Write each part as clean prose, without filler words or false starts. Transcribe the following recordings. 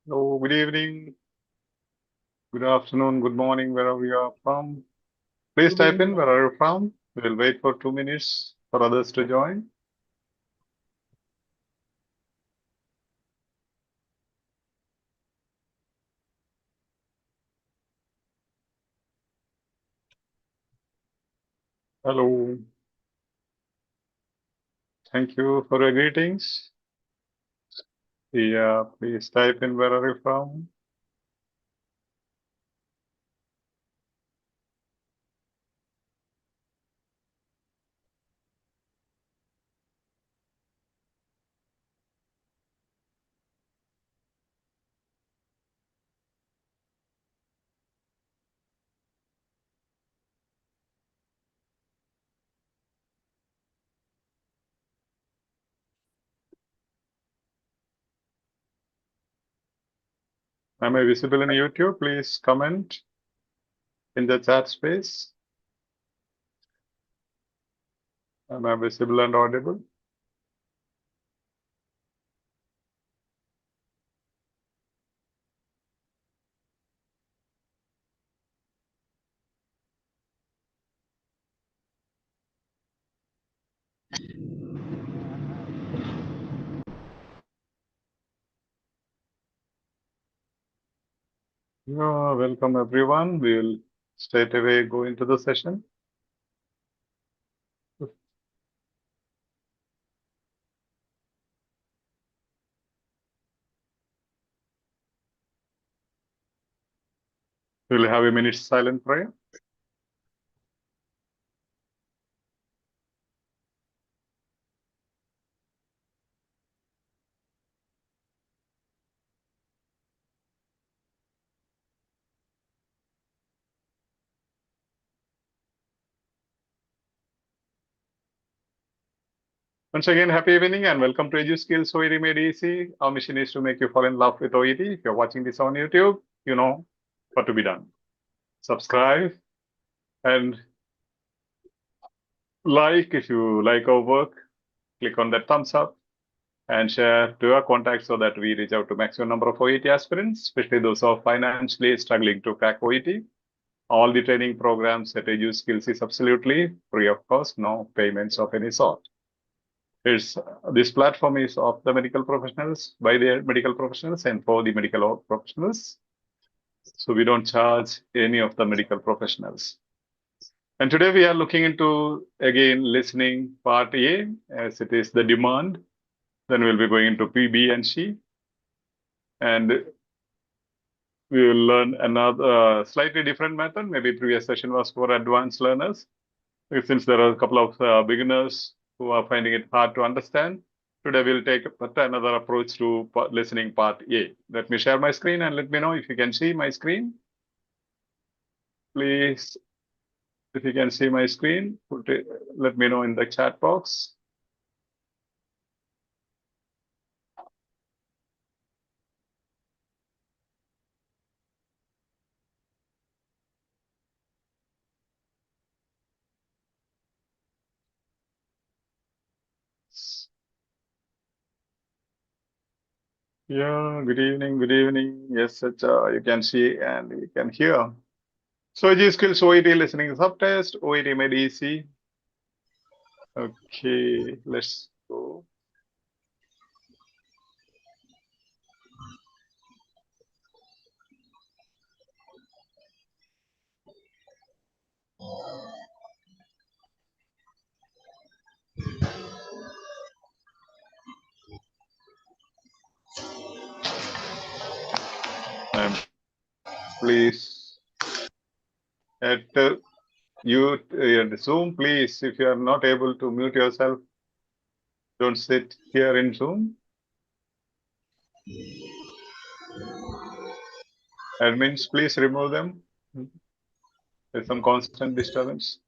Hello, good evening, good afternoon, good morning, wherever you are from. Please type in where are you from. We'll wait for 2 minutes for others to join. Hello. Thank you for your greetings. Yeah, please type in where are you from. Am I visible in YouTube? Please comment in the chat space. Am I visible and audible? Yeah, welcome everyone. We'll straight away go into the session. We'll have a minute silent prayer. Once again, happy evening and welcome to EduSkills OET Made Easy. Our mission is to make you fall in love with OET. If you're watching this on YouTube, you know what to be done. Subscribe and like if you like our work. Click on that thumbs up and share to your contacts so that we reach out to maximum number of OET aspirants, especially those who are financially struggling to crack OET. All the training programs at EduSkills is absolutely free of cost, no payments of any sort. This platform is of the medical professionals, by the medical professionals, and for the medical professionals. So we don't charge any of the medical professionals. And today we are looking into, again, listening part A, as it is the demand. Then we'll be going into P, B, and C. And we will learn another slightly different method. Maybe previous session was for advanced learners. Since there are a couple of beginners who are finding it hard to understand, today we'll take another approach to listening part A. Let me share my screen and let me know if you can see my screen. Please, if you can see my screen, let me know in the chat box. Yeah, good evening, good evening. Yes, you can see and you can hear. So EduSkills OET listening subtest, OET Made Easy. Okay, let's go. Please at Zoom, please, if you are not able to mute yourself, don't sit here in Zoom. Admins, please remove them. There's some constant disturbance.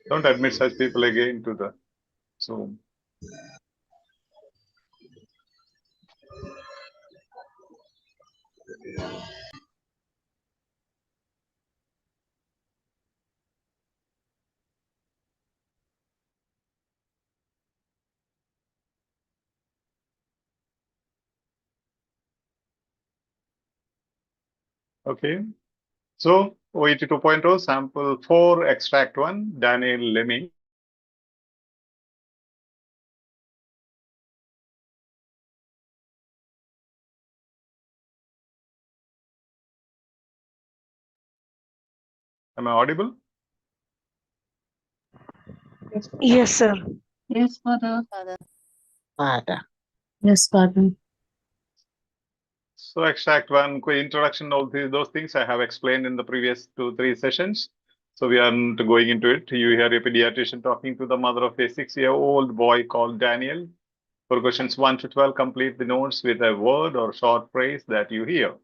Don't admit such people again to the Zoom. Okay. So OET 2.0 sample 4 extract 1 Daniel Lemming. Am I audible? Yes, sir. Yes, Father. Father. Yes, Father. So extract 1, quick introduction, all those things I have explained in the previous 2-3 sessions. So we aren't going into it. You hear a pediatrician talking to the mother of a 6-year-old boy called Daniel. For questions 1 to 12, complete the notes with a word or short phrase that you hear.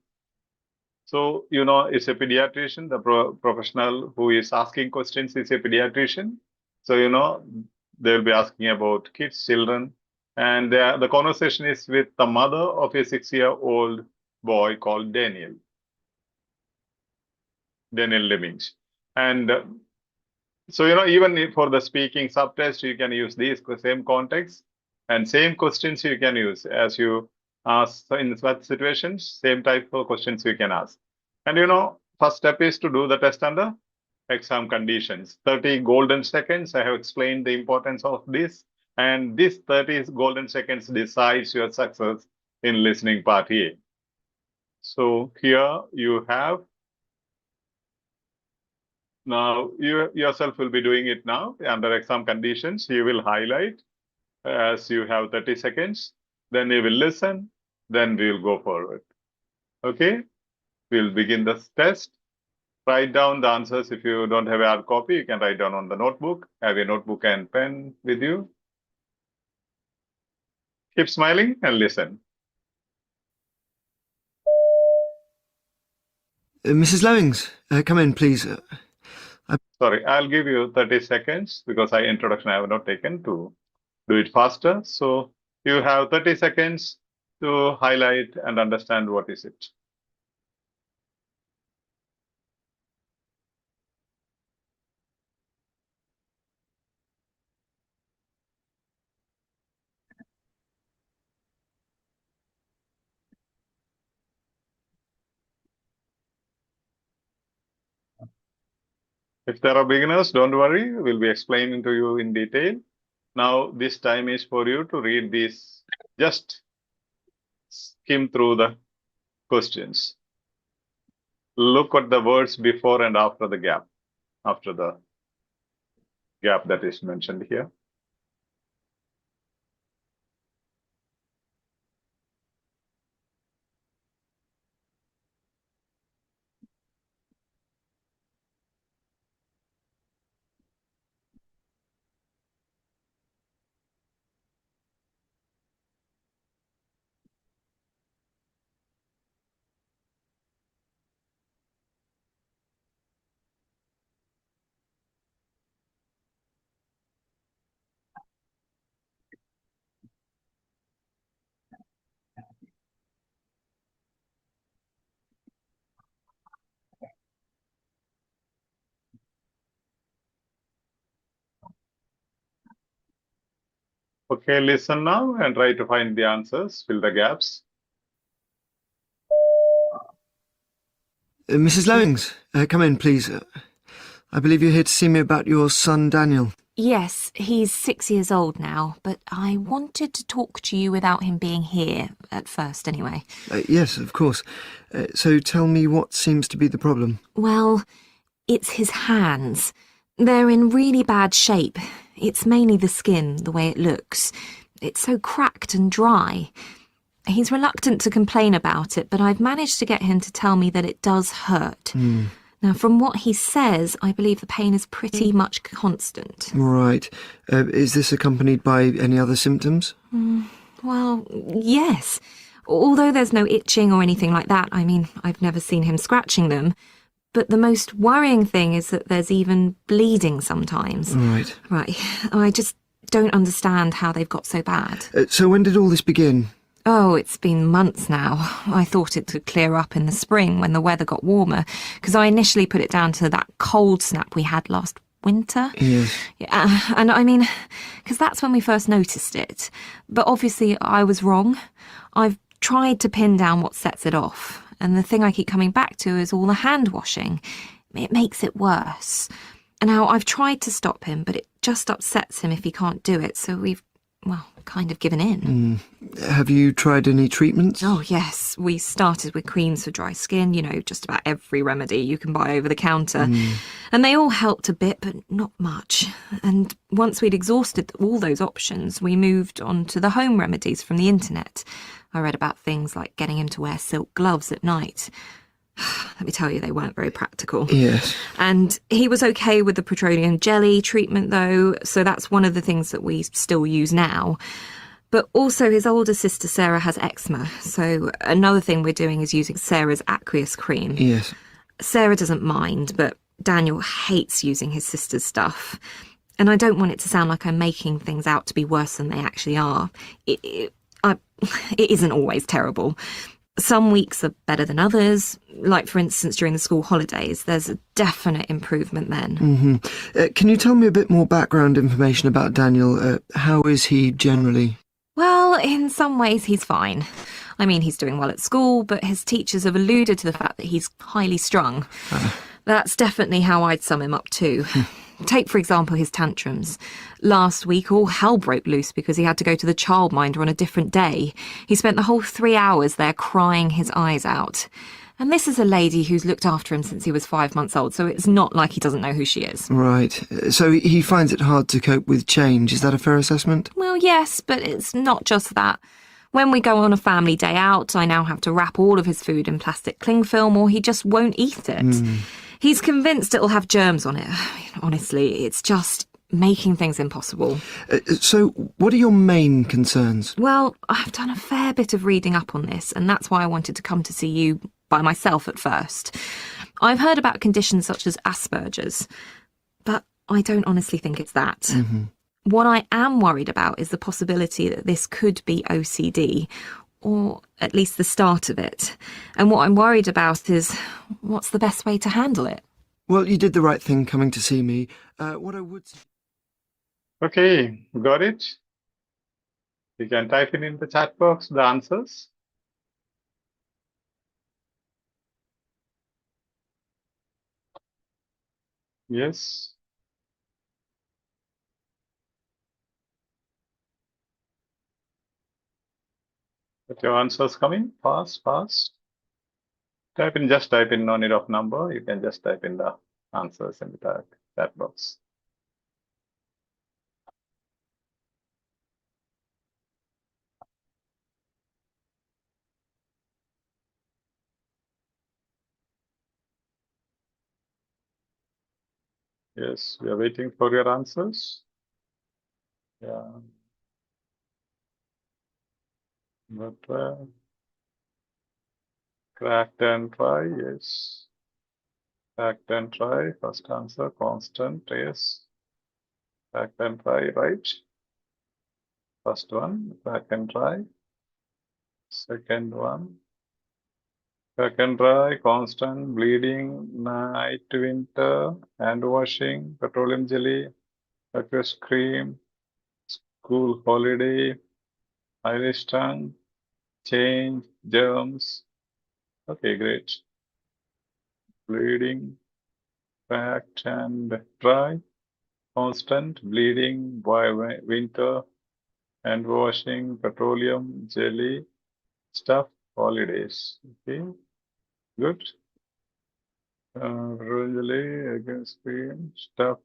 So, you know, it's a pediatrician, the professional who is asking questions is a pediatrician. So, you know, they'll be asking about kids, children, and the conversation is with the mother of a 6-year-old boy called Daniel Lemmings. And so, you know, even for the speaking subtest, you can use these same context and same questions you can use as you ask in such situations, same type of questions you can ask. And, you know, first step is to do the test under exam conditions. 30 golden seconds. I have explained the importance of this. And this 30 golden seconds decides your success in listening part A. So here you have. Now, you yourself will be doing it now under exam conditions. You will highlight as you have 30 seconds. Then you will listen. Then we will go forward. Okay, we'll begin the test. Write down the answers. If you don't have a hard copy, you can write down on the notebook. Have a notebook and pen with you. Keep smiling and listen. Mrs. Lowings, come in, please. Sorry, I'll give you 30 seconds because introduction I have not taken to do it faster. So you have 30 seconds to highlight and understand what is it. If there are beginners, don't worry. We'll be explaining to you in detail. Now, this time is for you to read these. Just skim through the questions. Look at the words before and after the gap that is mentioned here. Okay, listen now and try to find the answers, fill the gaps. Mrs. Lowings, come in, please. I believe you're here to see me about your son, Daniel. Yes, he's 6 years old now, but I wanted to talk to you without him being here, at first anyway. Yes, of course. So tell me what seems to be the problem. Well, it's his hands. They're in really bad shape. It's mainly the skin, the way it looks. It's so cracked and dry. He's reluctant to complain about it, but I've managed to get him to tell me that it does hurt. Now, from what he says, I believe the pain is pretty much constant. Right. Is this accompanied by any other symptoms? Well, yes. Although there's no itching or anything like that, I mean, I've never seen him scratching them. But the most worrying thing is that there's even bleeding sometimes. Right. Right. I just don't understand how they've got so bad. So when did all this begin? Oh, it's been months now. I thought it would clear up in the spring when the weather got warmer, because I initially put it down to that cold snap we had last winter. Yes. Yeah, and I mean, because that's when we first noticed it. But obviously I was wrong. I've tried to pin down what sets it off. And the thing I keep coming back to is all the hand washing. It makes it worse. And now I've tried to stop him, but it just upsets him if he can't do it. So we've, well, kind of given in. Have you tried any treatments? Oh, yes. We started with creams for dry skin, you know, just about every remedy you can buy over the counter. And they all helped a bit, but not much. And once we'd exhausted all those options, we moved on to the home remedies from the internet. I read about things like getting him to wear silk gloves at night. Let me tell you, they weren't very practical. Yes. And he was okay with the petroleum jelly treatment, though, so that's one of the things that we still use now. But also his older sister Sarah has eczema, so another thing we're doing is using Sarah's aqueous cream. Yes. Sarah doesn't mind, but Daniel hates using his sister's stuff. And I don't want it to sound like I'm making things out to be worse than they actually are. It isn't always terrible. Some weeks are better than others. Like, for instance, during the school holidays, there's a definite improvement then. Can you tell me a bit more background information about Daniel? How is he generally? Well, in some ways he's fine. I mean, he's doing well at school, but his teachers have alluded to the fact that he's highly strung. That's definitely how I'd sum him up too. Take, for example, his tantrums. Last week, all hell broke loose because he had to go to the childminder on a different day. He spent the whole 3 hours there crying his eyes out. And this is a lady who's looked after him since he was 5 months old, so it's not like he doesn't know who she is. Right. So he finds it hard to cope with change. Is that a fair assessment? Well, yes, but it's not just that. When we go on a family day out, I now have to wrap all of his food in plastic cling film or he just won't eat it. He's convinced it'll have germs on it. Honestly, it's just making things impossible. So what are your main concerns? Well, I've done a fair bit of reading up on this, and that's why I wanted to come to see you by myself at first. I've heard about conditions such as Asperger's, but I don't honestly think it's that. What I am worried about is the possibility that this could be OCD, or at least the start of it. And what I'm worried about is what's the best way to handle it. Well, you did the right thing coming to see me. What I would... Okay, got it? You can type in the chat box the answers. Yes. But your answers coming fast, fast. Just type in, no need of number. You can just type in the answers in the chat box. Yes, we are waiting for your answers. Yeah. But cracked and try, yes. Cracked and try, first answer, constant, yes. Cracked and try, right? First one, crack and try. Second one, crack and try, constant, bleeding, night, winter, hand washing, petroleum jelly, aqueous cream, school holiday, Irish tongue, change, germs. Okay, great. Bleeding, cracked and dry, constant, bleeding, by winter, hand washing, petroleum, jelly, stuff, holidays. Okay, good. Petroleum jelly, against cream, stuff,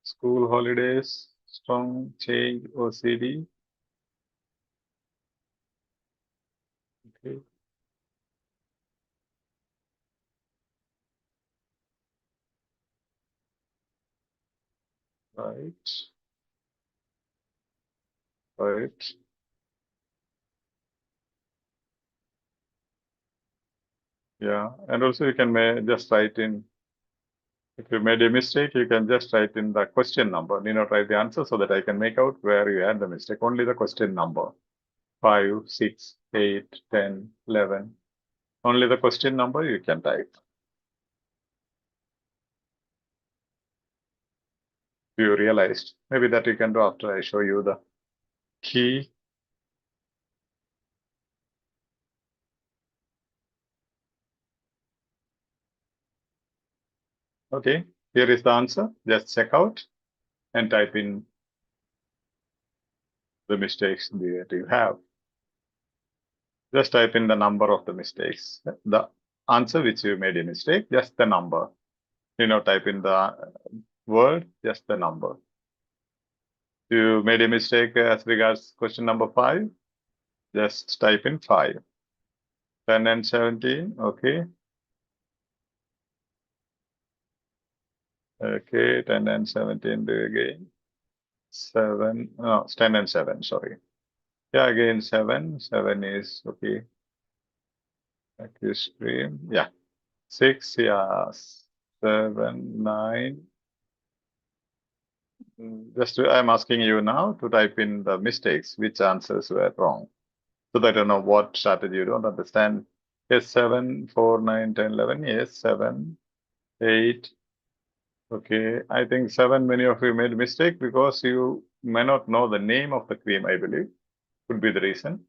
school holidays, strong, change, OCD. Okay. Right. Right. Yeah, and also you can just write in, if you made a mistake, you can just write in the question number. Need not write the answer so that I can make out where you had the mistake. Only the question number. 5, 6, 8, 10, 11. Only the question number you can type. You realized. Maybe that you can do after I show you the key. Okay, here is the answer. Just check out and type in the mistakes that you have. Just type in the number of the mistakes. The answer which you made a mistake, just the number. Type in the word, just the number. You made a mistake as regards question number 5. Just type in 5. 10 and 17, okay. Okay, 10 and 17, do again. 7, no, 10 and 7, sorry. Yeah, again 7. 7 is okay. Stream, yeah. 6, yeah. 7, 9. I'm asking you now to type in the mistakes, which answers were wrong. So that I know what strategy you don't understand. Yes, 7, 4, 9, 10, 11. Yes, 7, 8. Okay, I think 7, many of you made mistake because you may not know the name of the cream, I believe. Could be the reason.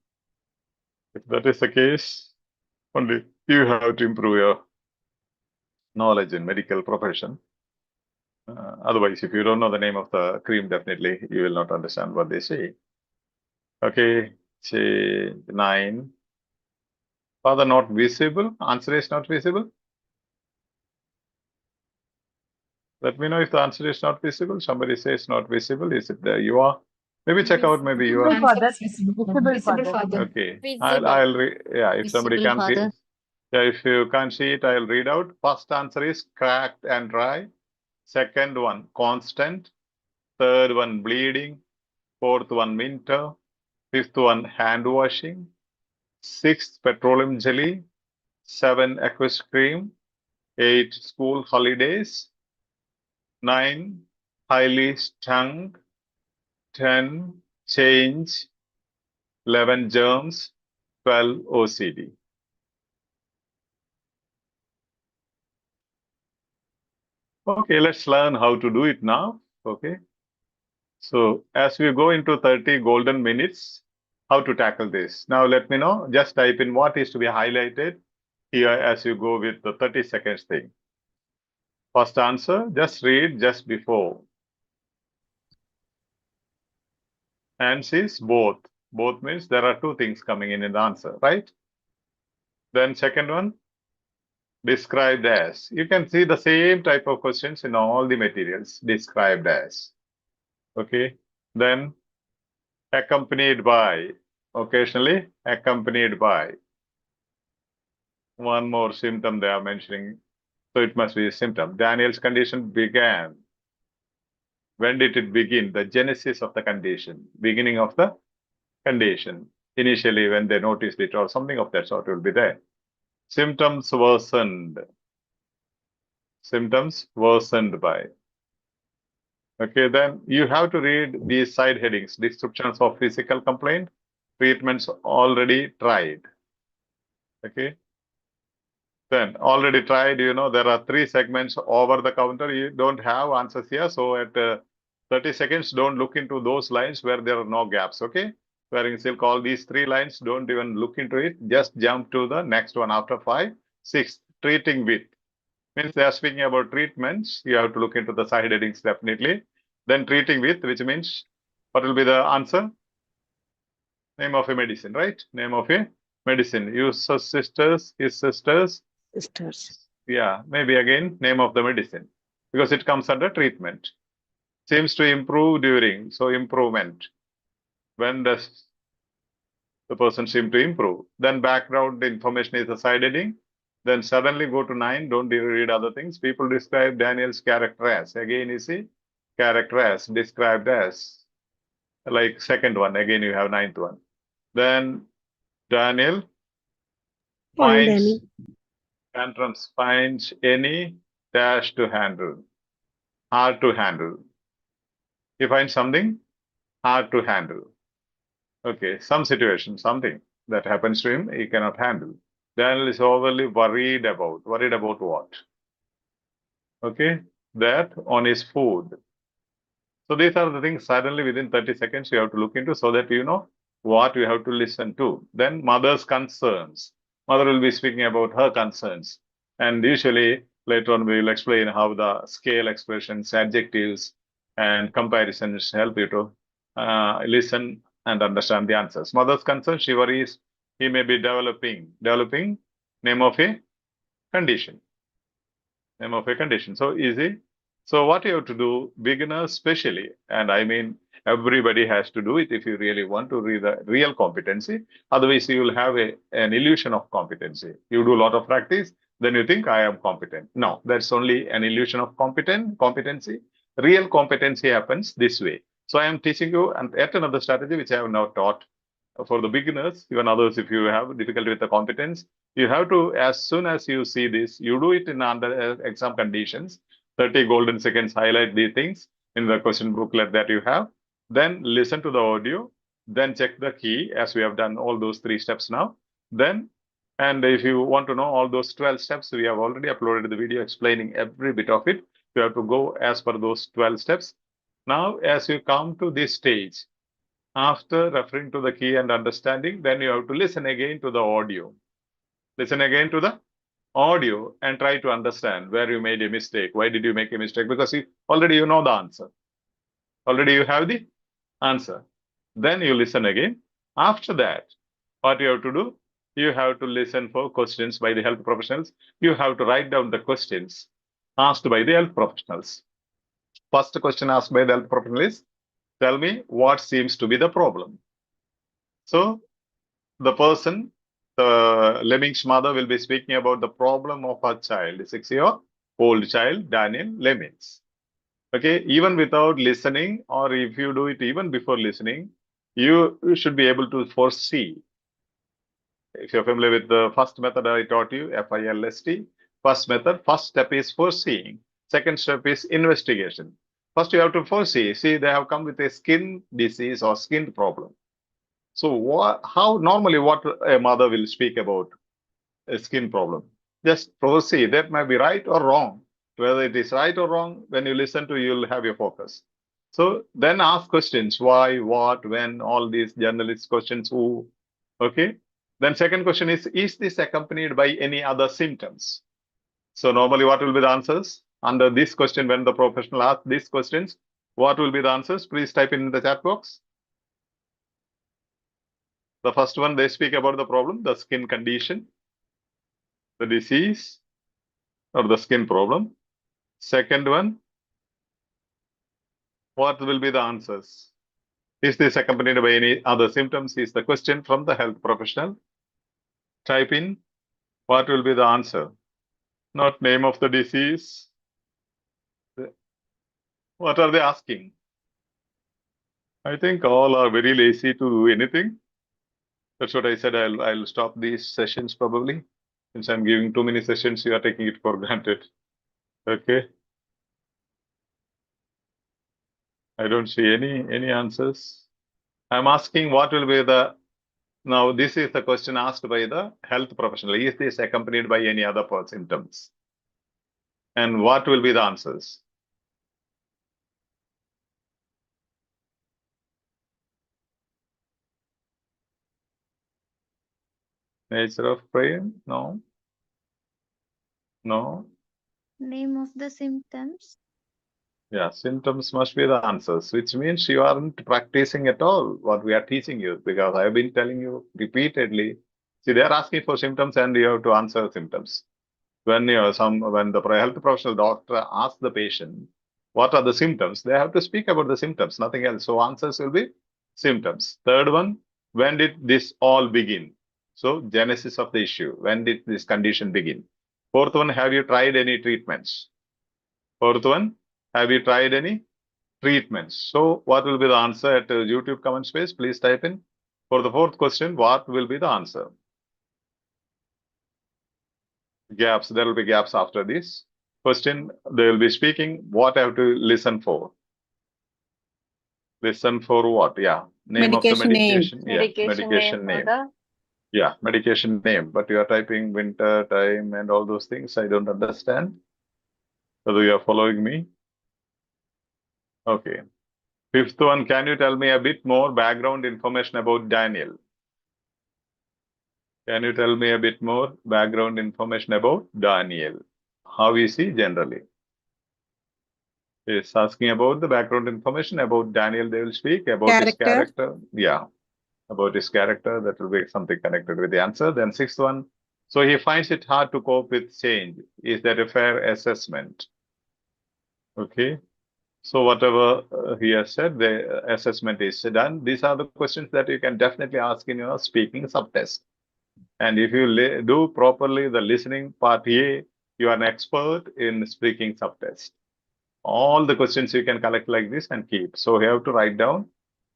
If that is the case, only you have to improve your knowledge in medical profession. Otherwise, if you don't know the name of the cream, definitely you will not understand what they say. Okay, say 9. Father not visible. Answer is not visible. Let me know if the answer is not visible. Somebody says not visible. Is it there? You are. Maybe check out. Maybe you are. Visible, Father. Okay. Yeah. If somebody Visible, can't see. Father. Yeah. If you can't see it, I'll read out. First answer is cracked and dry. Second one constant. Third one bleeding. Fourth one winter. Fifth one hand washing. Sixth petroleum jelly. 7 aqueous cream. 8 school holidays. 9 highly stung. 10 change. 11 germs. 12 OCD. Okay, let's learn how to do it now. Okay. So as we go into 30 golden minutes, how to tackle this. Now let me know, just type in what is to be highlighted here as you go with the 30 seconds thing. First answer, just read just before. And is both. Both means there are 2 things coming in the answer, right? Then second one, described as. You can see the same type of questions in all the materials, described as. Okay. Then accompanied by, occasionally accompanied by. One more symptom they are mentioning. So it must be a symptom. Daniel's condition began. When did it begin? The genesis of the condition. Beginning of the condition. Initially when they noticed it or something of that sort will be there. Symptoms worsened. Symptoms worsened by. Okay, then you have to read these side headings. Descriptions of physical complaint. Treatments already tried. Okay. Then already tried, there are 3 segments over the counter. You don't have answers here. So at 30 seconds, don't look into those lines where there are no gaps. Okay. Wearing silk, all these 3 lines, don't even look into it. Just jump to the next one after 5. 6, treating with. Means they are speaking about treatments. You have to look into the side headings definitely. Then treating with, which means what will be the answer? Name of a medicine, right? Name of a medicine. Use sisters, his sisters. Sisters. Yeah, maybe again name of the medicine because it comes under treatment. Seems to improve during, so improvement. When does the person seem to improve? Then background information is the side heading. Then suddenly go to 9, don't read other things. People describe Daniel's character as. Again, you see, character as, described as. Like second one, again you have 9th one. Then Daniel Find finds, any. Tantrums, find any dash to handle, hard to handle. You find something hard to handle. Okay, some situation, something that happens to him, he cannot handle. Daniel is overly worried about. Worried about what? Okay, that on his food. So these are the things suddenly within 30 seconds you have to look into so that you know what you have to listen to. Then mother's concerns. Mother will be speaking about her concerns. And usually later on we will explain how the scale expressions, adjectives, and comparisons help you to listen and understand the answers. Mother's concern, she worries he may be developing name of a condition. Name of a condition. So easy. So what you have to do, beginners especially, and I mean everybody has to do it if you really want to read the real competency. Otherwise, you will have an illusion of competency. You do a lot of practice, then you think I am competent. No, that's only an illusion of competency. Real competency happens this way. So I am teaching you yet another strategy which I have now taught for the beginners, even others, if you have difficulty with the competence, you have to, as soon as you see this, you do it in under exam conditions, 30 golden seconds, highlight these things in the question booklet that you have, then listen to the audio, then check the key as we have done all those 3 steps now. Then, and if you want to know all those 12 steps, we have already uploaded the video explaining every bit of it. You have to go as per those 12 steps. Now, as you come to this stage, after referring to the key and understanding, then you have to listen again to the audio. Listen again to the audio and try to understand where you made a mistake. Why did you make a mistake? Because already you know the answer. Already you have the answer. Then you listen again. After that, what you have to do? You have to listen for questions by the health professionals. You have to write down the questions asked by the health professionals. First question asked by the health professional is, tell me what seems to be the problem. So the person, the Lemming's mother, will be speaking about the problem of her child, the 6-year-old child, Daniel Lemmings. Okay, even without listening, or if you do it even before listening, you should be able to foresee. If you're familiar with the first method I taught you, FILST, first method, first step is foreseeing. Second step is investigation. First, you have to foresee. See, they have come with a skin disease or skin problem. So how normally what a mother will speak about a skin problem? Just foresee. That might be right or wrong. Whether it is right or wrong, when you listen to, you'll have your focus. So then ask questions. Why, what, when, all these journalist questions, who, okay? Then second question is this accompanied by any other symptoms? So normally what will be the answers? Under this question, when the professional asks these questions, what will be the answers? Please type in the chat box. The first one, they speak about the problem, the skin condition, the disease, or the skin problem. Second one, what will be the answers? Is this accompanied by any other symptoms? Is the question from the health professional. Type in what will be the answer. Not name of the disease. What are they asking? I think all are very lazy to do anything. That's what I said. I'll stop these sessions probably. Since I'm giving too many sessions, you are taking it for granted. Okay. I don't see any answers. I'm asking what will be the, now this is the question asked by the health professional. Is this accompanied by any other symptoms? And what will be the answers? Nature of pain? No. No. Name of the symptoms. Yeah, symptoms must be the answers, which means you aren't practicing at all what we are teaching you, because I've been telling you repeatedly. See, they're asking for symptoms and you have to answer symptoms. When when the health professional doctor asks the patient, what are the symptoms? They have to speak about the symptoms, nothing else. So answers will be symptoms. Third one, when did this all begin? So genesis of the issue. When did this condition begin? Fourth one, have you tried any treatments? Fourth one, have you tried any treatments? So what will be the answer at YouTube comment space? Please type in. For the fourth question, what will be the answer? gaps. There will be gaps after this question. They will be speaking. What I have to listen for? Listen for what? Yeah. Name of the Medication name. medication. Yeah. Medication name. Yeah. Medication name. But you are typing winter time and all those things. I don't understand. Whether you are following me? Okay. Fifth one, can you tell me a bit more background information about Daniel? Can you tell me a bit more background information about Daniel? How is he generally? Is asking about the background information about Daniel. They will speak about his character. Yeah, about his character. That will be something connected with the answer. Then sixth one. So he finds it hard to cope with change. Is that a fair assessment? Okay. So whatever he has said, the assessment is done. These are the questions that you can definitely ask in your speaking subtest. And if you do properly the listening part A, you are an expert in speaking subtest. All the questions you can collect like this and keep. So you have to write down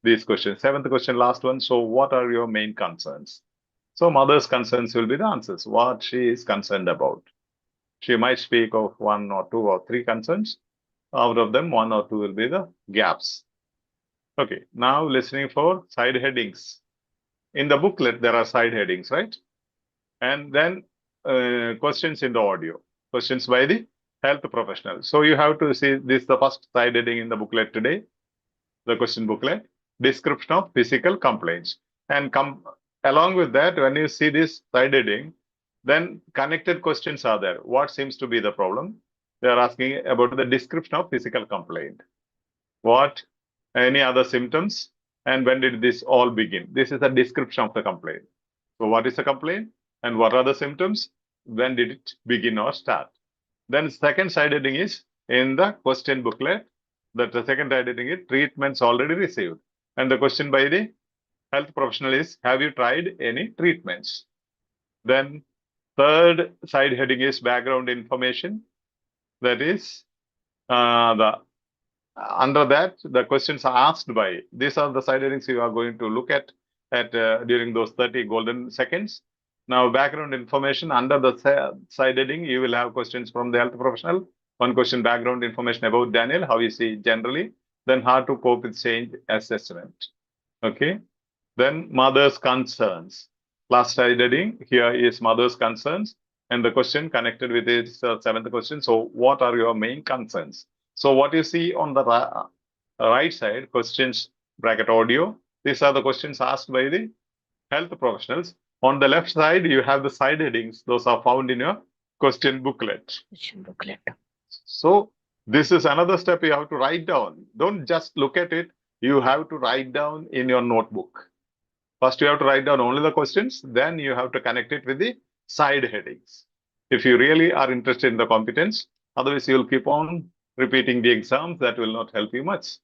these questions. Seventh question, last one. So what are your main concerns? So mother's concerns will be the answers. What she is concerned about. She might speak of 1 or 2 or 3 concerns. Out of them, 1 or 2 will be the gaps. Okay, now listening for side headings. In the booklet, there are side headings, right? And then questions in the audio. Questions by the health professional. So you have to see this, the first side heading in the booklet today, the question booklet, description of physical complaints. And along with that, when you see this side heading, then connected questions are there. What seems to be the problem? They are asking about the description of physical complaint. What? Any other symptoms? And when did this all begin? This is a description of the complaint. So what is the complaint? And what are the symptoms? When did it begin or start? Then second side heading is in the question booklet. That the second side heading is treatments already received. And the question by the health professional is, have you tried any treatments? Then third side heading is background information. That is, under that, the questions are asked by. These are the side headings you are going to look at during those 30 golden seconds. Now, background information under the side heading, you will have questions from the health professional. One question, background information about Daniel, how is he generally? Then how to cope with change assessment. Okay. Then mother's concerns. Last side heading, here is mother's concerns. And the question connected with its seventh question. So what are your main concerns? So what you see on the right side, questions bracket audio. These are the questions asked by the health professionals. On the left side, you have the side headings. Those are found in your question booklet. So this is another step you have to write down. Don't just look at it. You have to write down in your notebook. First, you have to write down only the questions. Then you have to connect it with the side headings. If you really are interested in the competence, otherwise you will keep on repeating the exams. That will not help you much.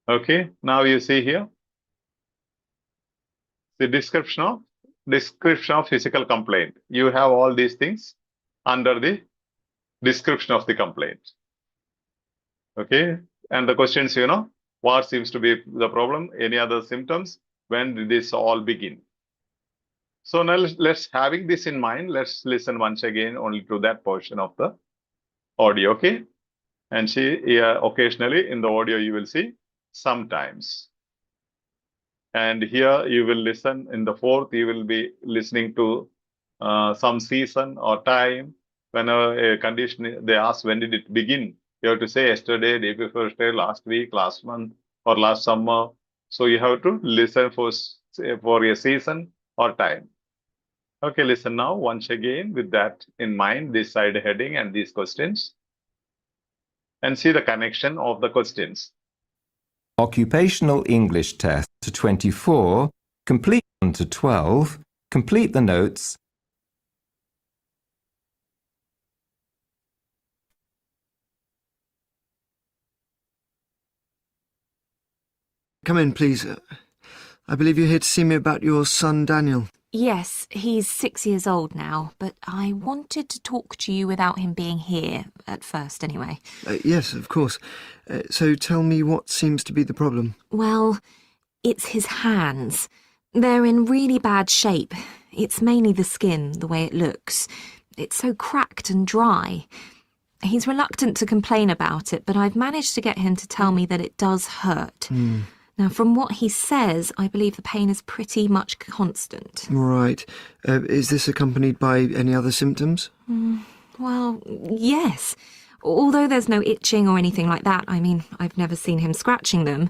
Okay, now you see here the description of physical complaint. You have all these things under the description of the complaint. Okay, and the questions, what seems to be the problem? Any other symptoms? When did this all begin? So now let's having this in mind, let's listen once again only to that portion of the audio, okay? And see, occasionally in the audio you will see sometimes. And here you will listen in the fourth, you will be listening to some season or time. Whenever a condition, they ask when did it begin? You have to say yesterday, day before yesterday, last week, last month, or last summer. So you have to listen for a season or time. Okay, listen now once again with that in mind, this side heading and these questions. And see the connection of the questions. Occupational English test to 24, complete 1 to 12, complete the notes. Come in, please. I believe you're here to see me about your son, Daniel. Yes, he's 6 years old now, but I wanted to talk to you without him being here, at first anyway. Yes, of course. So tell me what seems to be the problem. Well, it's his hands. They're in really bad shape. It's mainly the skin, the way it looks. It's so cracked and dry. He's reluctant to complain about it, but I've managed to get him to tell me that it does hurt. Now, from what he says, I believe the pain is pretty much constant. Right. Is this accompanied by any other symptoms? Well, yes. Although there's no itching or anything like that, I mean, I've never seen him scratching them.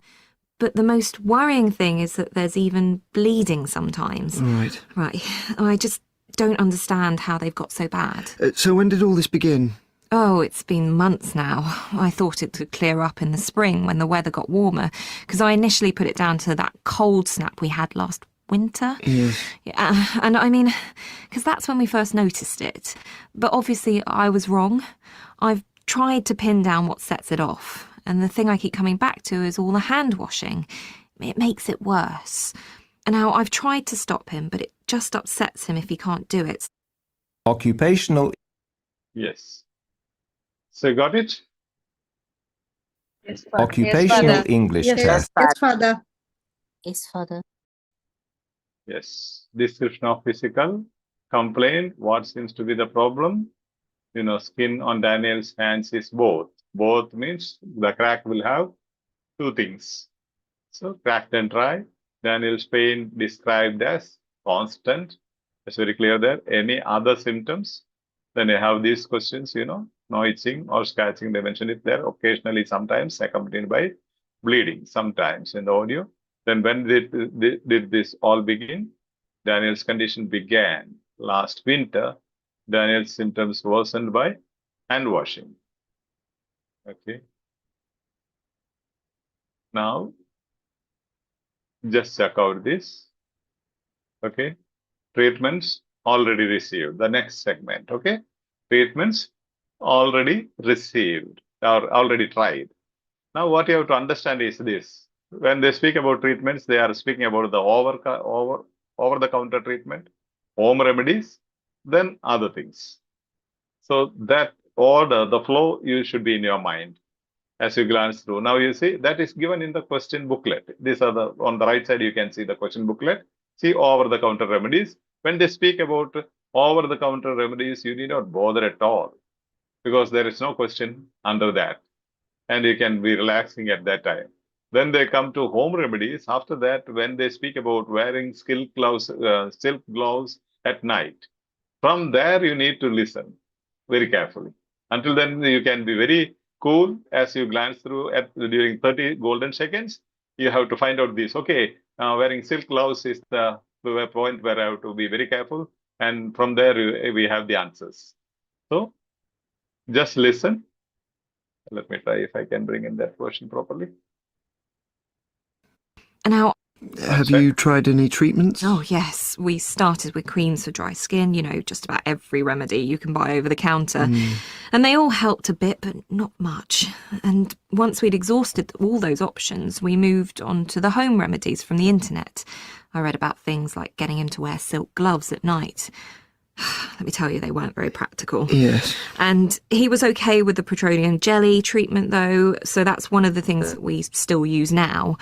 But the most worrying thing is that there's even bleeding sometimes. Right. Right. I just don't understand how they've got so bad. So when did all this begin? Oh, it's been months now. I thought it would clear up in the spring when the weather got warmer, because I initially put it down to that cold snap we had last winter. Yes. Yeah, and I mean, because that's when we first noticed it. But obviously I was wrong. I've tried to pin down what sets it off, and the thing I keep coming back to is all the hand washing. It makes it worse. And now I've tried to stop him, but it just upsets him if he can't do it. Occupational Yes. So got it? Yes, father. Occupational Father. English Yes, test. Yes, father. Yes, father. Yes. Description of physical complaint. What seems to be the problem? Skin on Daniel's hands is both. Both means the crack will have two things. So cracked and dry. Daniel's pain described as constant. It's very clear there. Any other symptoms? Then you have these questions, no itching or scratching. They mentioned it there. Occasionally, sometimes accompanied by bleeding, sometimes in the audio. Then when did this all begin? Daniel's condition began last winter. Daniel's symptoms worsened by hand washing. Okay. Now, just check out this. Okay. Treatments already received. The next segment. Okay. Treatments already received or already tried. Now, what you have to understand is this. When they speak about treatments, they are speaking about the over-the-counter treatment, home remedies, then other things. So that order, the flow, you should be in your mind as you glance through. Now you see that is given in the question booklet. These are on the right side, you can see the question booklet. See over-the-counter remedies. When they speak about over-the-counter remedies, you need not bother at all because there is no question under that. And you can be relaxing at that time. Then they come to home remedies. After that, when they speak about wearing silk gloves at night, from there you need to listen very carefully. Until then, you can be very cool as you glance through during 30 golden seconds. You have to find out this. Okay, wearing silk gloves is the point where I have to be very careful. And from there, we have the answers. So just listen. Let me try if I can bring in that version properly. And now, Have you tried any treatments? oh yes, we started with creams for dry skin, just about every remedy you can buy over the counter. And they all helped a bit, but not much. And once we'd exhausted all those options, we moved on to the home remedies from the internet. I read about things like getting him to wear silk gloves at night. Let me tell you, they weren't very practical. Yes. And he was okay with the petroleum jelly treatment, though, so that's one of the things that we still use now.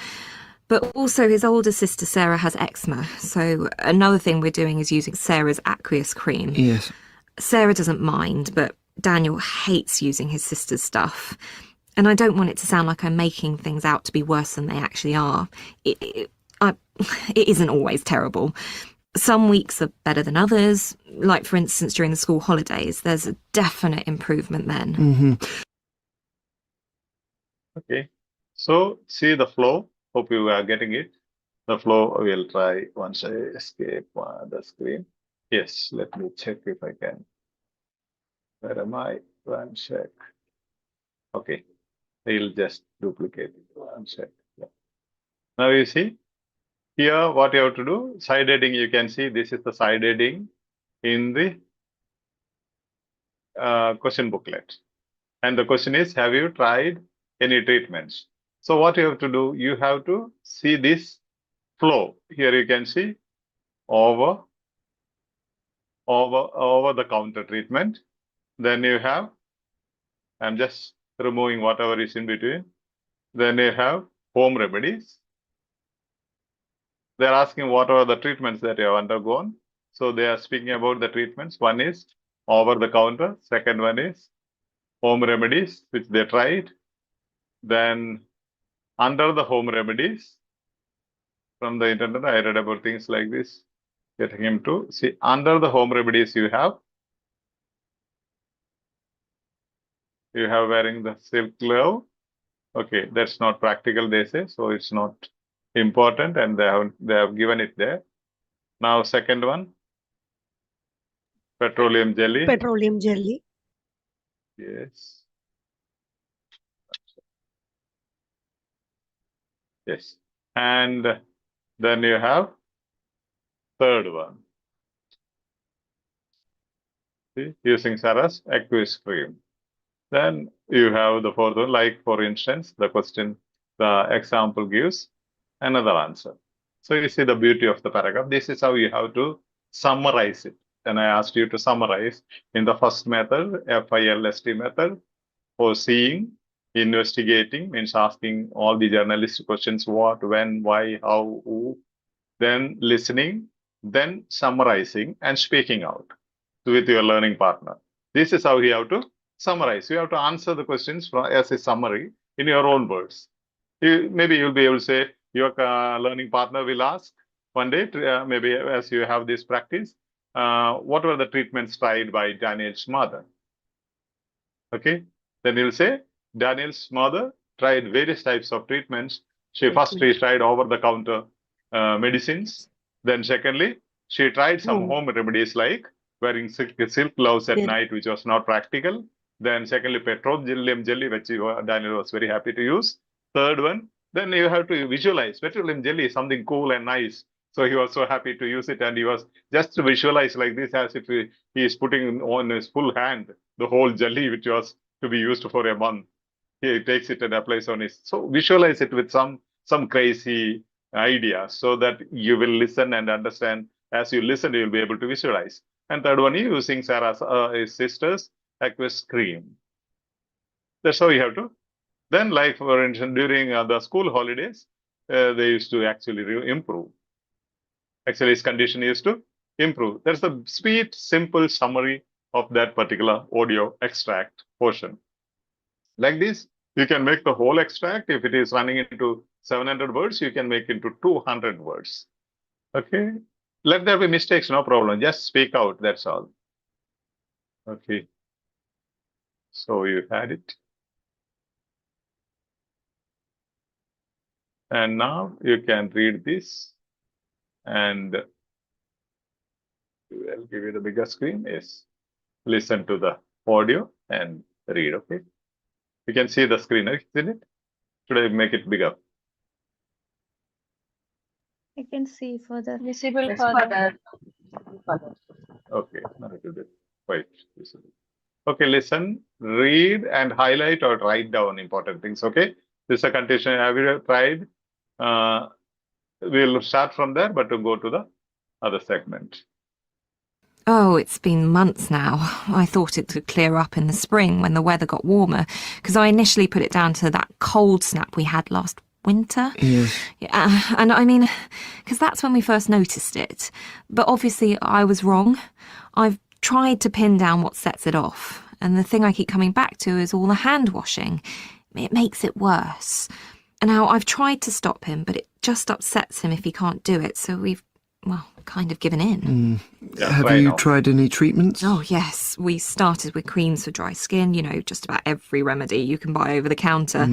But also his older sister Sarah has eczema, so another thing we're doing is using Sarah's aqueous cream. Yes. Sarah doesn't mind, but Daniel hates using his sister's stuff. And I don't want it to sound like I'm making things out to be worse than they actually are. It isn't always terrible. Some weeks are better than others. Like, for instance, during the school holidays, there's a definite improvement then. Okay. So see the flow. Hope you are getting it. The flow, we'll try once I escape the screen. Yes, let me check if I can. Where am I? One check. Okay. We'll just duplicate it. One check. Yeah. Now you see, here what you have to do, side heading, you can see this is the side heading in the question booklet. And the question is, have you tried any treatments? So what you have to do, you have to see this flow. Here you can see over the counter treatment. Then you have, I'm just removing whatever is in between. Then you have home remedies. They're asking what are the treatments that you have undergone. So they are speaking about the treatments. One is over the counter. Second one is home remedies, which they tried. Then under the home remedies, from the internet, I read about things like this. Getting him to see under the home remedies, you have wearing the silk glove. Okay, that's not practical, they say, so it's not important, and they have given it there. Now, second one, petroleum jelly. Petroleum jelly. Yes. Yes. And then you have third one. See, using Sarah's aqueous cream. Then you have the fourth one, like for instance, the question, the example gives another answer. So you see the beauty of the paragraph. This is how you have to summarize it. And I asked you to summarize in the first method, FILST method, for seeing, investigating, means asking all the journalistic questions, what, when, why, how, who, then listening, then summarizing and speaking out with your learning partner. This is how you have to summarize. You have to answer the questions as a summary in your own words. Maybe you'll be able to say, your learning partner will ask one day, maybe as you have this practice, what were the treatments tried by Daniel's mother? Okay, then you'll say, Daniel's mother tried various types of treatments. She tried over-the-counter medicines. Then secondly, she tried some home remedies like wearing silk gloves at night, which was not practical. Then secondly, petroleum jelly, which Daniel was very happy to use. Third one, then you have to visualize. Petroleum jelly is something cool and nice. So he was so happy to use it, and he was just to visualize like this, as if he is putting on his full hand the whole jelly, which was to be used for a month. He takes it and applies on his. So visualize it with some crazy idea, so that you will listen and understand. As you listen, you will be able to visualize. And third one, using Sarah's his sister's aqueous cream. That's how you have to. Then, like for instance, during the school holidays, they used to actually improve. Actually, his condition used to improve. That's the sweet, simple summary of that particular audio extract portion. Like this, you can make the whole extract. If it is running into 700 words, you can make into 200 words. Okay. Let there be mistakes, no problem. Just speak out, that's all. Okay. So you had it. And now you can read this, and I'll give you the bigger screen. Yes. Listen to the audio and read, okay? You can see the screen, isn't it? Should I make it bigger? I can see further. Visible further. Okay, now it will be quite visible. Okay, listen, read, and highlight or write down important things, okay? This is a condition. Have you tried? We'll start from there, but to go to the other segment. Oh, it's been months now. I thought it would clear up in the spring when the weather got warmer, because I initially put it down to that cold snap we had last winter. Yes. Yeah, and I mean, because that's when we first noticed it. But obviously I was wrong. I've tried to pin down what sets it off, and the thing I keep coming back to is all the hand washing. It makes it worse. And now I've tried to stop him, but it just upsets him if he can't do it, so we've, well, kind of given in. Yeah, Have right you now. tried any treatments? Oh, yes. We started with creams for dry skin, you know, just about every remedy you can buy over the counter.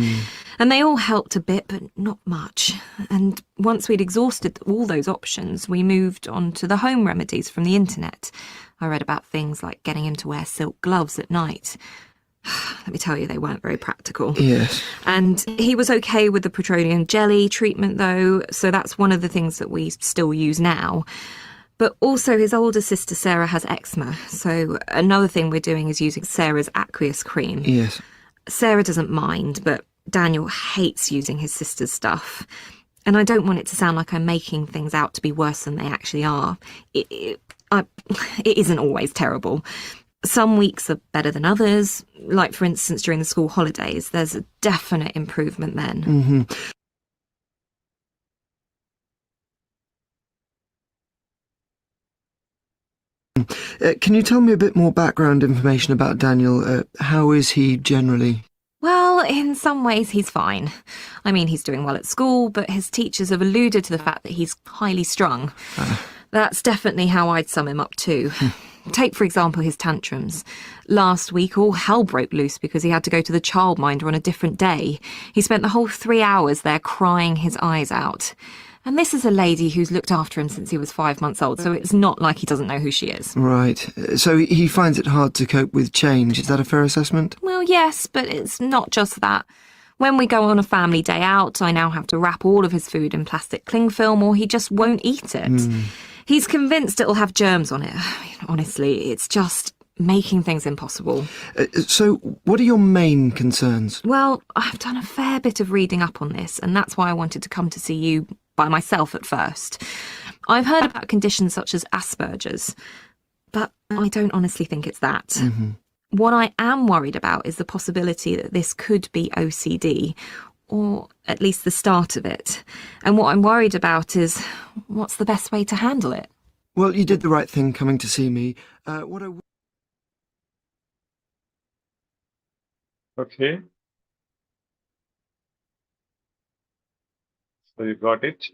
And they all helped a bit, but not much. And once we'd exhausted all those options, we moved on to the home remedies from the internet. I read about things like getting him to wear silk gloves at night. Let me tell you, they weren't very practical. Yes. And he was okay with the petroleum jelly treatment, though, so that's one of the things that we still use now. But also his older sister Sarah has eczema, so another thing we're doing is using Sarah's aqueous cream. Yes. Sarah doesn't mind, but Daniel hates using his sister's stuff. And I don't want it to sound like I'm making things out to be worse than they actually are. It isn't always terrible. Some weeks are better than others. Like, for instance, during the school holidays, there's a definite improvement then. Can you tell me a bit more background information about Daniel? How is he generally? Well, in some ways he's fine. I mean, he's doing well at school, but his teachers have alluded to the fact that he's highly strung. That's definitely how I'd sum him up too. Take, for example, his tantrums. Last week, all hell broke loose because he had to go to the childminder on a different day. He spent the whole 3 hours there crying his eyes out. And this is a lady who's looked after him since he was 5 months old, so it's not like he doesn't know who she is. Right. So he finds it hard to cope with change. Is that a fair assessment? Well, yes, but it's not just that. When we go on a family day out, I now have to wrap all of his food in plastic cling film or he just won't eat it. He's convinced it'll have germs on it. I mean, honestly, it's just making things impossible. So what are your main concerns? Well, I've done a fair bit of reading up on this, and that's why I wanted to come to see you by myself at first. I've heard about conditions such as Asperger's, but I don't honestly think it's that. What I am worried about is the possibility that this could be OCD, or at least the start of it. And what I'm worried about is what's the best way to handle it? Well, you did the right thing coming to see me. Okay. So you got it.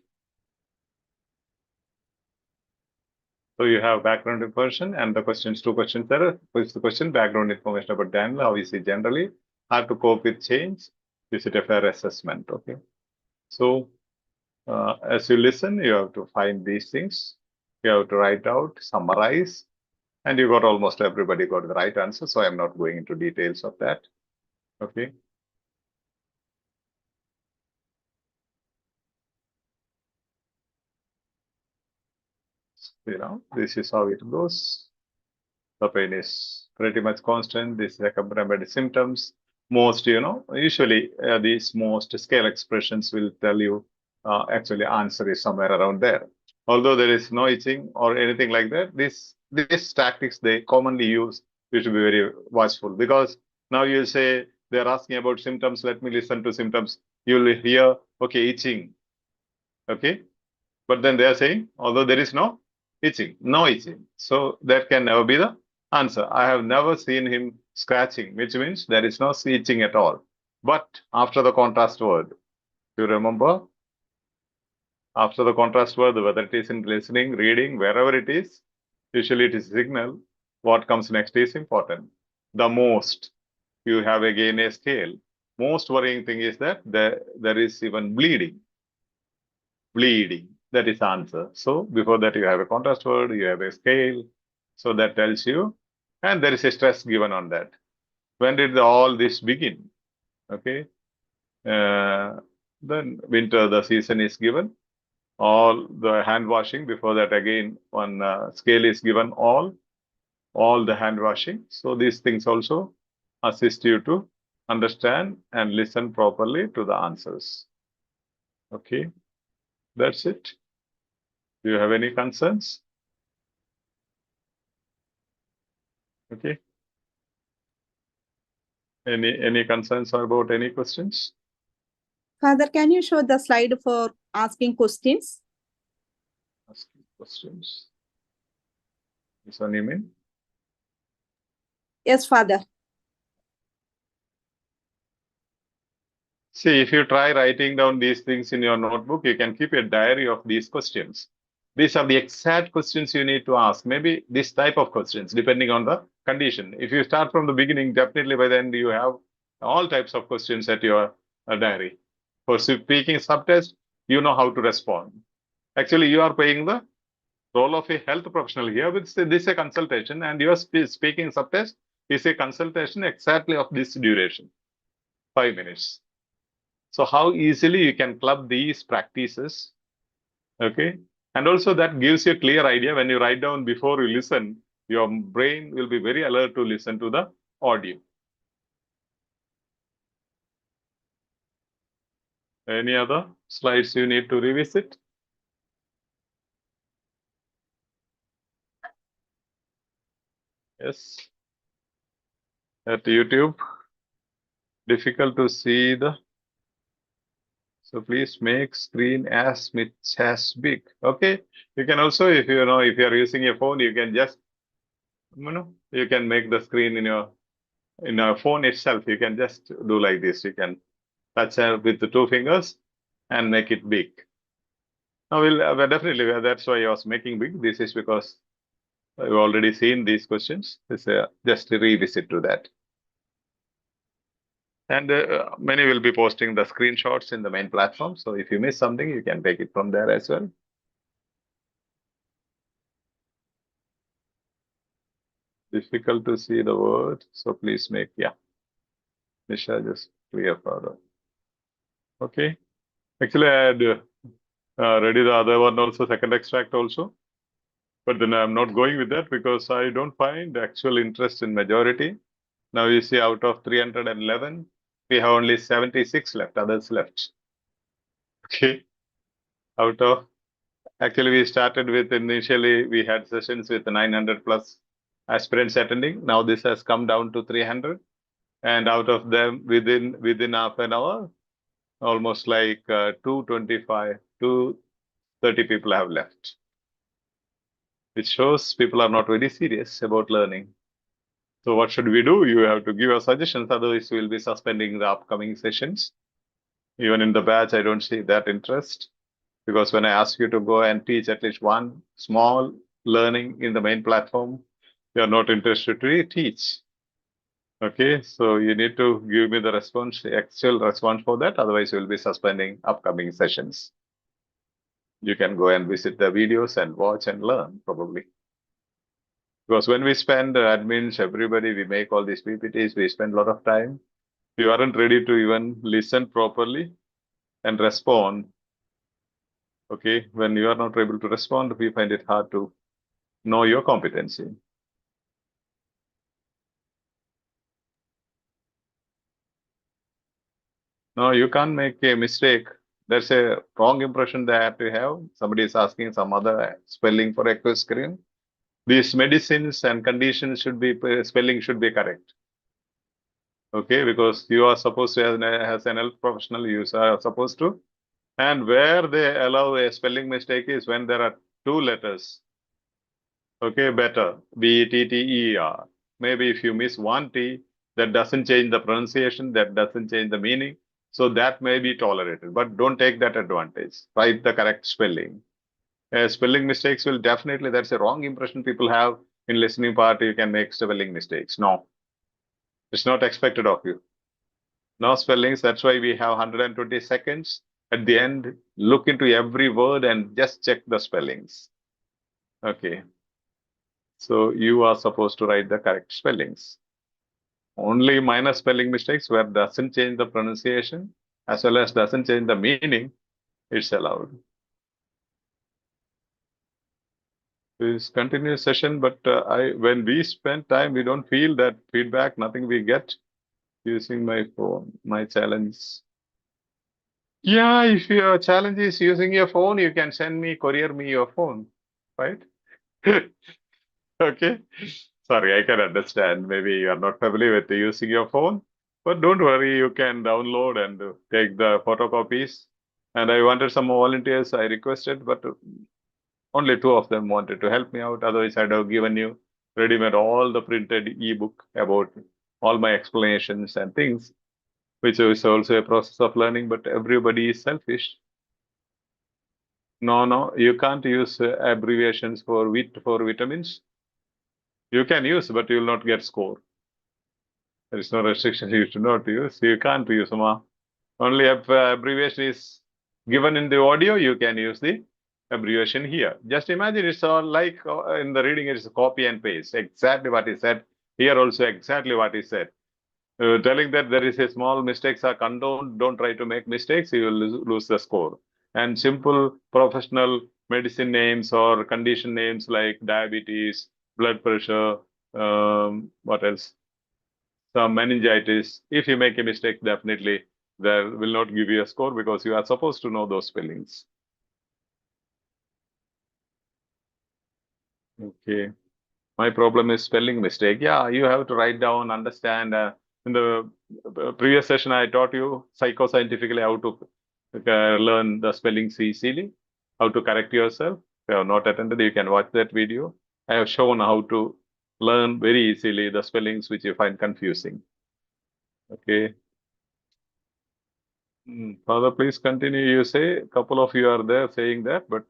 So you have background information and the questions, 2 questions there. First question, background information about Daniel, how is he generally, how to cope with change. Is it a fair assessment? Okay. So as you listen, you have to find these things. You have to write out, summarize, and you got almost everybody got the right answer. So I'm not going into details of that. Okay. You know, this is how it goes. The pain is pretty much constant. This is accompanied by the symptoms. Most, you know, usually these most scale expressions will tell you actually answer is somewhere around there. Although there is no itching or anything like that, these tactics they commonly use. You should be very watchful because now you say they're asking about symptoms. Let me listen to symptoms. You'll hear, okay, itching. Okay. But then they are saying, although there is no itching, no itching. So that can never be the answer. I have never seen him scratching, which means there is no itching at all. But after the contrast word, you remember, after the contrast word, whether it is in listening, reading, wherever it is, usually it is signal. What comes next is important. The most, you have again a scale. Most worrying thing is that there is even bleeding. Bleeding. That is answer. So before that, you have a contrast word, you have a scale. So that tells you, and there is a stress given on that. When did all this begin? Okay. Then winter, the season is given. All the hand washing. Before that, again, one scale is given. All the hand washing. So these things also assist you to understand and listen properly to the answers. Okay. That's it. Do you have any concerns? Okay. Any concerns about any questions? Father, can you show the slide for asking questions? Asking questions. This one you mean? Yes, Father. See, if you try writing down these things in your notebook, you can keep a diary of these questions. These are the exact questions you need to ask. Maybe this type of questions, depending on the condition. If you start from the beginning, definitely by the end you have all types of questions at your diary. For speaking subtest, you know how to respond. Actually, you are playing the role of a health professional here. With this is a consultation, and your speaking subtest is a consultation exactly of this duration, 5 minutes. So how easily you can club these practices, okay? And also that gives you a clear idea when you write down before you listen, your brain will be very alert to listen to the audio. Any other slides you need to revisit? Yes. At YouTube, difficult to see the. So please make screen as much as big. Okay. You can also, if you know, if you are using a phone, you can just You can make the screen in your phone itself. You can just do like this. You can touch with the 2 fingers and make it big. Now well, definitely that's why I was making big. This is because I've already seen these questions. It's just a revisit to that. And many will be posting the screenshots in the main platform. So if you miss something, you can take it from there as well. Difficult to see the word. So please make, Nisha, just clear further. Okay. Actually, I had ready the other one also, second extract also. But then I'm not going with that because I don't find actual interest in majority. Now you see out of 311, we have only 76 left, others left. Okay. Actually, we started with initially, we had sessions with 900 plus aspirants attending. Now this has come down to 300. And out of them, within half an hour, almost like 225, 230 people have left. Which shows people are not very serious about learning. So what should we do? You have to give your suggestions, otherwise we will be suspending the upcoming sessions. Even in the batch, I don't see that interest. Because when I ask you to go and teach at least one small learning in the main platform, you are not interested to teach. Okay, so you need to give me the response, the actual response for that. Otherwise, we'll be suspending upcoming sessions. You can go and visit the videos and watch and learn probably. Because when we spend admins, everybody, we make all these PPTs, we spend a lot of time. You aren't ready to even listen properly and respond. Okay, when you are not able to respond, we find it hard to know your competency. No, you can't make a mistake. There's a wrong impression they have to have. Somebody is asking some other spelling for a screen. These medicines and conditions should be, spelling should be correct. Okay, because you are supposed to, as an health professional, you are supposed to. And where they allow a spelling mistake is when there are 2 letters. Okay, better, B-E-T-T-E-R. Maybe if you miss 1 T, that doesn't change the pronunciation, that doesn't change the meaning. So that may be tolerated, but don't take that advantage. Write the correct spelling. Spelling mistakes will definitely, that's a wrong impression people have in listening part, you can make spelling mistakes. No, it's not expected of you. No spellings, that's why we have 120 seconds. At the end, look into every word and just check the spellings. Okay. So you are supposed to write the correct spellings. Only minor spelling mistakes where doesn't change the pronunciation as well as doesn't change the meaning, it's allowed. This continuous session, but when we spend time, we don't feel that feedback, nothing we get using my phone, my challenge. Yeah, if your challenge is using your phone, you can courier me your phone, right? Okay. Sorry, I can understand. Maybe you are not familiar with using your phone, but don't worry, you can download and take the photocopies. And I wanted some volunteers, I requested, but only 2 of them wanted to help me out. Otherwise, I'd have given you ready-made all the printed ebook about all my explanations and things, which is also a process of learning, but everybody is selfish. No, you can't use abbreviations for vitamins. You can use, but you will not get score. There is no restriction you should not use. You can't use them. Only if abbreviation is given in the audio, you can use the abbreviation here. Just imagine it's all like in the reading, it's copy and paste. Exactly what he said. Here also exactly what he said. Telling that there is a small mistakes are condoned, don't try to make mistakes, you will lose the score. And simple professional medicine names or condition names like diabetes, blood pressure, what else? Some meningitis. If you make a mistake, definitely there will not give you a score because you are supposed to know those spellings. Okay. My problem is spelling mistake. Yeah, you have to write down, understand. In the previous session, I taught you psychoscientifically how to learn the spellings easily, how to correct yourself. If you have not attended, you can watch that video. I have shown how to learn very easily the spellings which you find confusing. Okay. Father, please continue. You say a couple of you are there saying that, but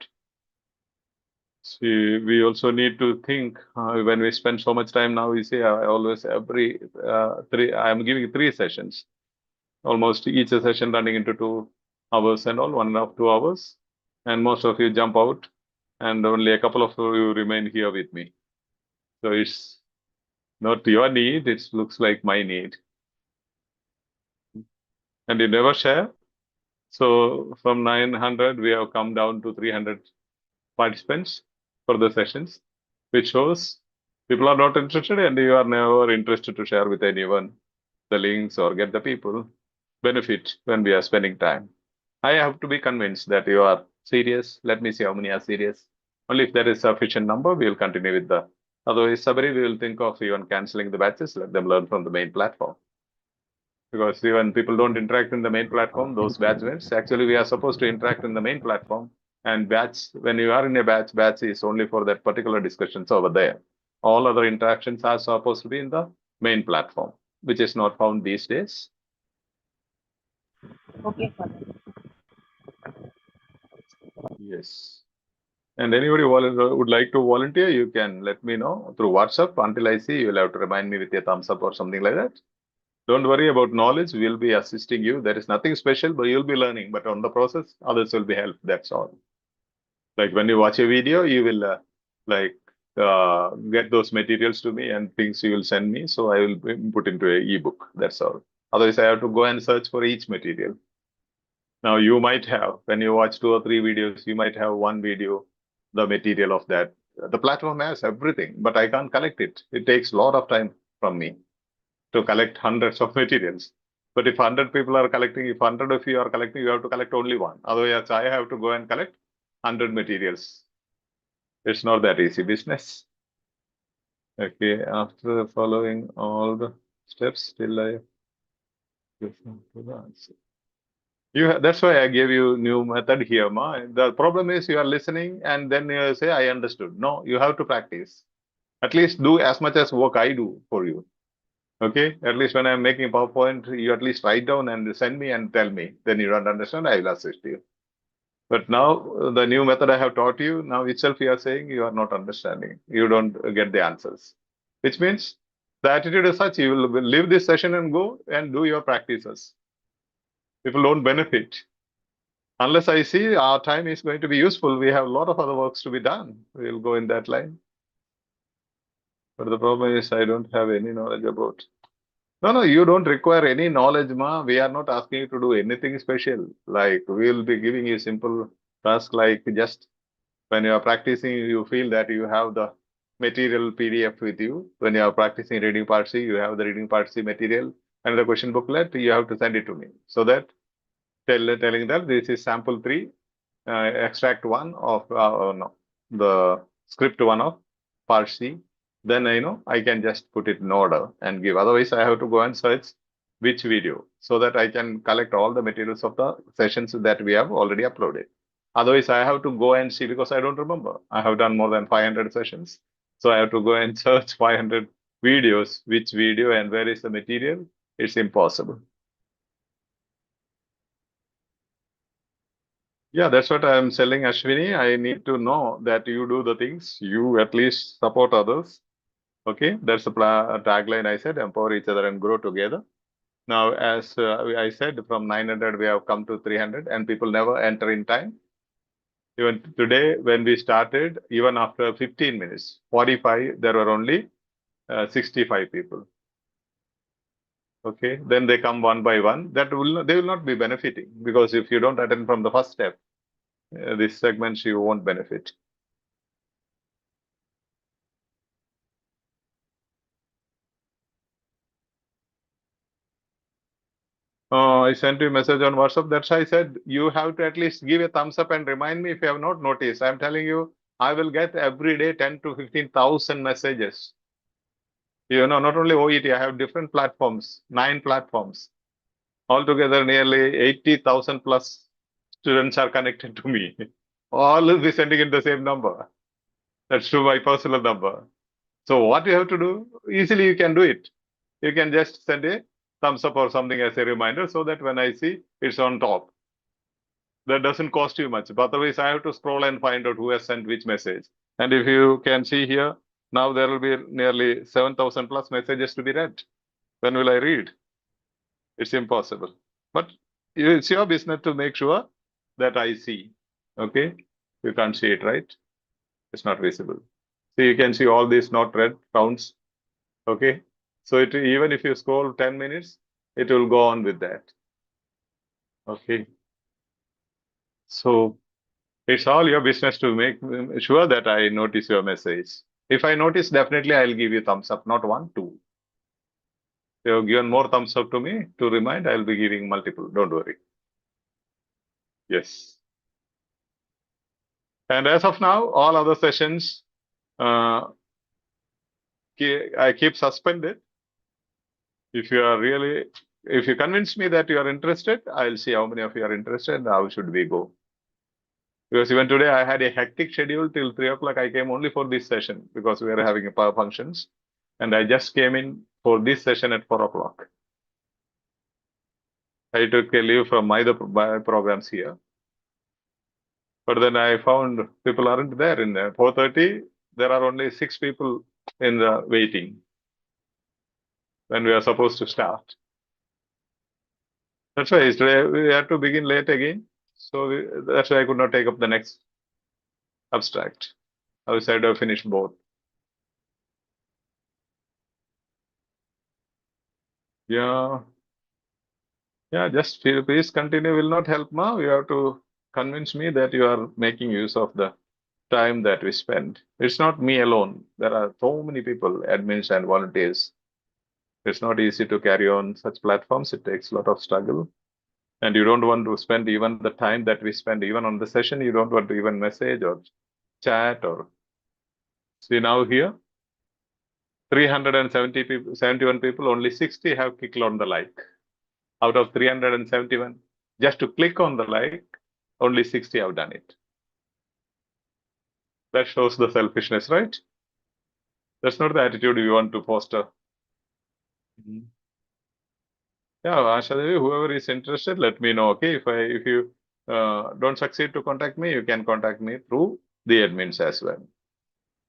see, we also need to think when we spend so much time now. We say I always every three. I am giving 3 sessions, almost each session running into 2 hours and all, 1.5 2 hours, and most of you jump out, and only a couple of you remain here with me. So it's not your need; it looks like my need, and you never share. So from 900, we have come down to 300 participants for the sessions, which shows people are not interested and you are never interested to share with anyone the links or get the people benefit when we are spending time. I have to be convinced that you are serious. Let me see how many are serious. Only if there is sufficient number, we will continue with the. Otherwise, Sabari, we will think of even cancelling the batches, let them learn from the main platform. Because even people don't interact in the main platform, those batchmates, actually we are supposed to interact in the main platform. And batch, when you are in a batch is only for that particular discussions over there. All other interactions are supposed to be in the main platform, which is not found these days. Okay, Father. Yes. And anybody would like to volunteer, you can let me know through WhatsApp. Until I see, you will have to remind me with a thumbs up or something like that. Don't worry about knowledge. We'll be assisting you. There is nothing special, but you'll be learning. But on the process, others will be helped. That's all. Like when you watch a video, you will get those materials to me and things you will send me. So I will put into an ebook. That's all. Otherwise, I have to go and search for each material. Now, you might have, when you watch 2 or 3 videos, you might have one video, the material of that. The platform has everything, but I can't collect it. It takes a lot of time from me to collect hundreds of materials. But if 100 people are collecting, if 100 of you are collecting, you have to collect only one. Otherwise, I have to go and collect 100 materials. It's not that easy business. Okay, after following all the steps, still I that's why I gave you new method here, Ma. The problem is you are listening and then you say, I understood. No, you have to practice. At least do as much as work I do for you. Okay, at least when I'm making PowerPoint, you at least write down and send me and tell me. Then you don't understand, I will assist you. But now the new method I have taught you, now itself you are saying you are not understanding. You don't get the answers. Which means the attitude is such, you will leave this session and go and do your practices. People don't benefit. Unless I see our time is going to be useful, we have a lot of other works to be done. We'll go in that line. But the problem is I don't have any knowledge about. No, you don't require any knowledge, Ma. We are not asking you to do anything special. Like we'll be giving you simple task like just when you are practicing, you feel that you have the material PDF with you. When you are practicing reading part C, you have the reading part C material and the question booklet, you have to send it to me. So that telling that this is sample 3, extract 1 of the script 1 of part C. Then I can just put it in order and give. Otherwise, I have to go and search which video so that I can collect all the materials of the sessions that we have already uploaded. Otherwise, I have to go and see because I don't remember. I have done more than 500 sessions. So I have to go and search 500 videos, which video and where is the material. It's impossible. Yeah, that's what I'm selling, Ashwini. I need to know that you do the things. You at least support others. Okay, that's the tagline I said, empower each other and grow together. Now, as I said, from 900, we have come to 300 and people never enter in time. Even today, when we started, even after 15 minutes, 45, there were only 65 people. Okay, then they come one by one. They will not be benefiting because if you don't attend from the first step, this segment you won't benefit. I sent you a message on WhatsApp. That's why I said you have to at least give a thumbs up and remind me if you have not noticed. I'm telling you, I will get every day 10 to 15,000 messages. Not only OET, I have different platforms, 9 platforms. Altogether, nearly 80,000 plus students are connected to me. All will be sending in the same number. That's to my personal number. So what you have to do, easily you can do it. You can just send a thumbs up or something as a reminder so that when I see it's on top. That doesn't cost you much. But otherwise, I have to scroll and find out who has sent which message. And if you can see here, now there will be nearly 7,000 plus messages to be read. When will I read? It's impossible. But it's your business to make sure that I see. Okay? You can't see it, right? It's not visible. So you can see all these not read counts. Okay? So it, even if you scroll 10 minutes, it will go on with that. Okay? So it's all your business to make sure that I notice your message. If I notice, definitely I'll give you thumbs up, not one, two. If you have given more thumbs up to me to remind, I'll be giving multiple. Don't worry. Yes. And as of now, all other sessions, I keep suspended. If you convince me that you are interested, I'll see how many of you are interested and how should we go. Because even today I had a hectic schedule till 3 o'clock. I came only for this session because we were having a power functions. And I just came in for this session at 4 o'clock. I took a leave from my programs here. But then I found people aren't there in 4:30. There are only 6 people in the waiting when we are supposed to start. That's why today we had to begin late again. So that's why I could not take up the next abstract. I decided to finish both. Yeah. Yeah, just please continue. Will not help now. You have to convince me that you are making use of the time that we spend. It's not me alone. There are so many people, admins and volunteers. It's not easy to carry on such platforms. It takes a lot of struggle. And you don't want to spend even the time that we spend even on the session. You don't want to even message or chat or see now here. 370 people, 71 people, only 60 have clicked on the like. Out of 371, just to click on the like, only 60 have done it. That shows the selfishness, right? That's not the attitude we want to foster. Yeah, Ashadevi, whoever is interested, let me know. Okay, if you don't succeed to contact me, you can contact me through the admins as well.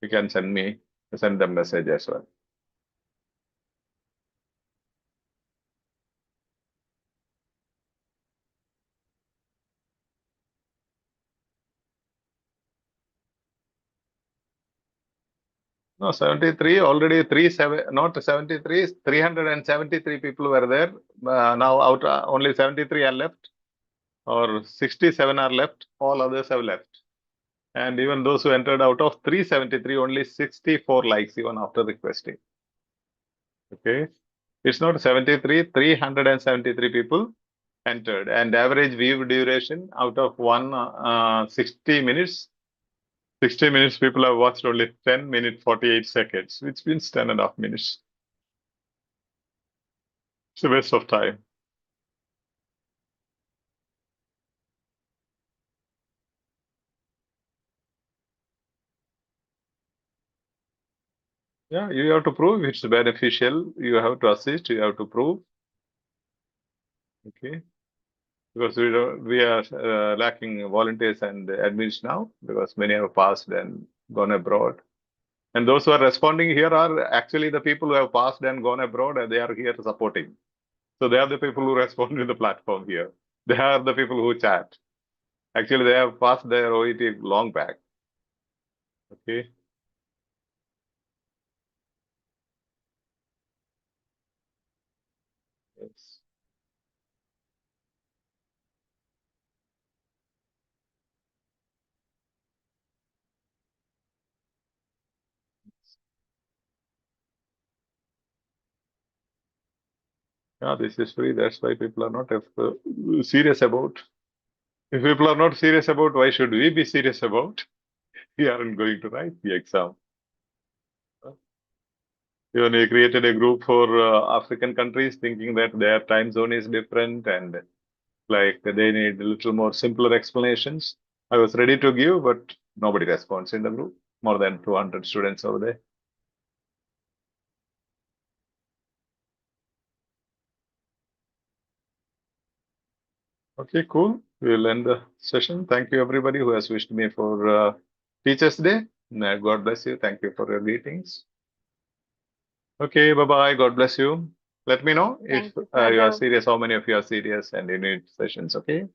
You can send them message as well. No, 73, already not 73, 373 people were there. Now only 73 are left, or 67 are left. All others have left. And even those who entered out of 373, only 64 likes even after requesting. Okay. It's not 73, 373 people entered. And average view duration out of 60 minutes. 60 minutes, people have watched only 10 minutes, 48 seconds, which means 10.5 minutes. It's a waste of time. Yeah, you have to prove it's beneficial. You have to assist. You have to prove. Okay. Because we are lacking volunteers and admins now because many have passed and gone abroad. And those who are responding here are actually the people who have passed and gone abroad, and they are here supporting. So they are the people who respond to the platform here. They are the people who chat. Actually, they have passed their OET long back. Okay. Yes. Yeah, this is free. That's why people are not serious about. If people are not serious about, why should we be serious about? We aren't going to write the exam. Even we created a group for African countries, thinking that their time zone is different and like they need a little more simpler explanations. I was ready to give, but nobody responds in the group. More than 200 students over there. Okay, cool. We'll end the session. Thank you, everybody who has wished me for Teachers' Day. God bless you. Thank you for your greetings. Okay, bye-bye. God bless you. Let me know if Thank you, you are Father. serious, how many of you are serious and you need sessions, okay?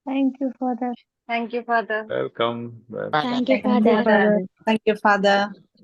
Thank you, Father. Thank you, Father. Welcome. Father. Thank you, Thank you, Father. Father. Thank you, Father.